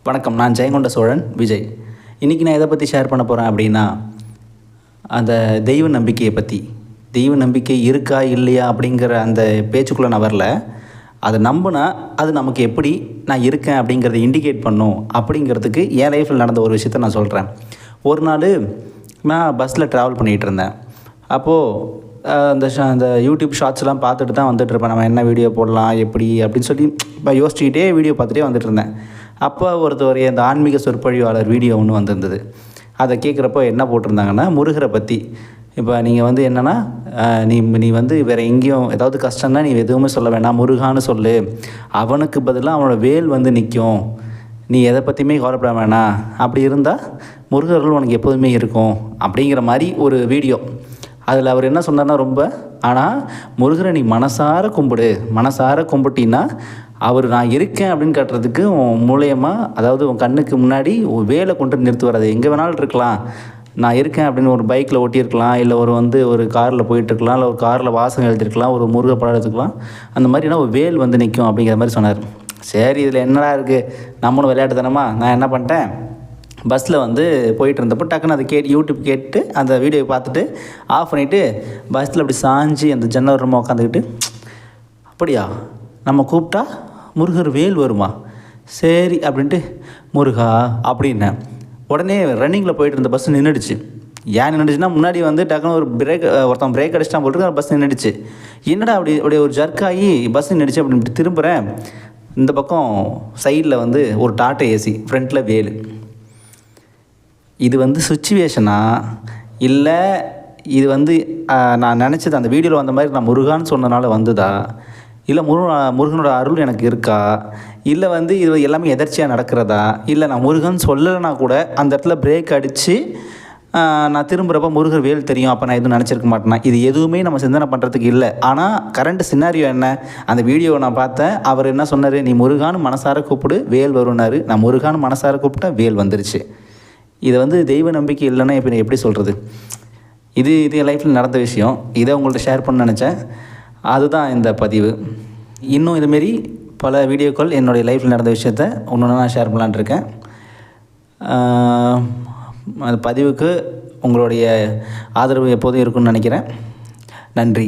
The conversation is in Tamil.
வணக்கம். நான் ஜெயங்கொண்ட சோழன் விஜய். இன்றைக்கி நான் எதை பற்றி ஷேர் பண்ண போகிறேன் அப்படின்னா, அந்த தெய்வ நம்பிக்கையை பற்றி. தெய்வ நம்பிக்கை இருக்கா இல்லையா அப்படிங்கிற அந்த பேச்சுக்குள்ளே நான் வரல. அதை நம்பினா அது நமக்கு எப்படி நான் இருக்கேன் அப்படிங்கிறத இண்டிகேட் பண்ணும் அப்படிங்கிறதுக்கு என் லைஃப்பில் நடந்த ஒரு விஷயத்த நான் சொல்கிறேன். ஒரு நாள் நான் பஸ்ஸில் ட்ராவல் பண்ணிகிட்டு இருந்தேன். அப்போது அந்த யூடியூப் ஷார்ட்ஸ்லாம் பார்த்துட்டு தான் வந்துட்டுருப்பேன். நம்ம என்ன வீடியோ போடலாம் எப்படி அப்படின்னு சொல்லி இப்போ யோசிச்சுக்கிட்டே வீடியோ பார்த்துட்டே வந்துட்டு இருந்தேன். அப்போ ஒருத்தர் அந்த ஆன்மீக சொற்பொழிவாளர் வீடியோ ஒன்று வந்திருந்தது. அதை கேட்குறப்போ என்ன போட்டிருந்தாங்கன்னா, முருகரை பற்றி. இப்போ நீங்கள் என்னென்னா, நீ வேறு எங்கேயும் ஏதாவது கஷ்டம்னா நீ எதுவுமே சொல்ல வேண்டாம், முருகான்னு சொல்லு. அவனுக்கு பதிலாக அவனோட வேல் நிற்கும். நீ எதை பற்றியுமே கவலைப்பட வேணாம். அப்படி இருந்தால் முருகர்கள் உனக்கு எப்போதுமே இருக்கும் அப்படிங்கிற மாதிரி ஒரு வீடியோ. அதில் அவர் என்ன சொன்னார்னா, ஆனால் முருகரை நீ மனசார கும்பிட்டின்னா அவர் நான் இருக்கேன் அப்படின்னு காட்டுறதுக்கு உன் மூலியமாக, அதாவது உன் கண்ணுக்கு முன்னாடி வேலை கொண்டு நிறுத்துவார். அது எங்கே வேணாலும் இருக்கலாம். நான் இருக்கேன் அப்படின்னு ஒரு பைக்கில் ஓட்டியிருக்கலாம், இல்லை ஒரு காரில் போயிட்டுருக்கலாம், இல்லை ஒரு காரில் வாசகம் எழுதியிருக்கலாம், ஒரு முருகை படம் எடுத்துக்கலாம். அந்த மாதிரினா ஒரு வேல் நிற்கும் அப்படிங்கிற மாதிரி சொன்னார். சரி, இதில் என்னடா இருக்குது, நம்மளும் விளையாட்டுத்தனமா நான் என்ன பண்ணிட்டேன், பஸ்ஸில் போயிட்டு இருந்தப்போ டக்குன்னு அதை யூடியூப் கேட்டு அந்த வீடியோவை பார்த்துட்டு ஆஃப் பண்ணிவிட்டு பஸ்ஸில் அப்படி சாஞ்சி அந்த ஜன்னல் ரூமாக உட்காந்துக்கிட்டு, அப்படியா நம்ம கூப்பிட்டா முருகர் வேல் வருமா, சரி அப்படின்ட்டு முருகா அப்படின்னேன். உடனே ரன்னிங்கில் போயிட்டு இருந்த பஸ் நின்றுடுச்சு. ஏன் நின்றுச்சுன்னா, முன்னாடி டக்குன்னு ஒருத்தன் பிரேக் அடிச்சிட்டான் போட்டுருக்கு, பஸ் நின்றுடுச்சு. என்னடா அப்படியே ஒரு ஜர்க்காகி பஸ் நின்றுச்சு அப்படின்னு திரும்புகிறேன். இந்த பக்கம் சைடில் ஒரு டாட்டா ஏசி, ஃப்ரண்ட்டில் வேலு. இது சுச்சுவேஷனா இல்லை இது நான் நினச்சது அந்த வீடியோவில் வந்த மாதிரி நான் முருகான்னு சொன்னனால வந்துதா, இல்லை முருகனோட அருள் எனக்கு இருக்கா, இல்லை இது எல்லாமே எதர்ச்சியாக நடக்கிறதா, இல்லை நான் முருகன் சொல்லலைனா கூட அந்த இடத்துல பிரேக் அடித்து நான் திரும்புகிறப்ப முருகர் வேல் தெரியும், அப்போ நான் எதுவும் நினச்சிருக்க மாட்டேனா, இது எதுவுமே நம்ம சிந்தனை பண்ணுறதுக்கு இல்லை. ஆனால் கரண்ட் சினாரியோ என்ன, அந்த வீடியோவை நான் பார்த்தேன். அவர் என்ன சொன்னார், நீ முருகான்னு மனசார கூப்பிடு வேல் வரும்னாரு. நான் முருகான்னு மனசார கூப்பிட்டா வேல் வந்துருச்சு. இது தெய்வ நம்பிக்கை இல்லைன்னா இப்போ எப்படி சொல்கிறது. இது என் லைஃப்பில் நடந்த விஷயம். இதை உங்கள்கிட்ட ஷேர் பண்ண நினச்சேன். அதுதான் இந்த பதிவு. இன்னும் இதுமாரி பல வீடியோக்கள் என்னுடைய லைஃப்பில் நடந்த விஷயத்த ஒன்று நான் ஷேர் பண்ணலான்னு இருக்கேன். அந்த பதிவுக்கு உங்களுடைய ஆதரவு எப்போதும் இருக்குன்னு நினைக்கிறேன். நன்றி.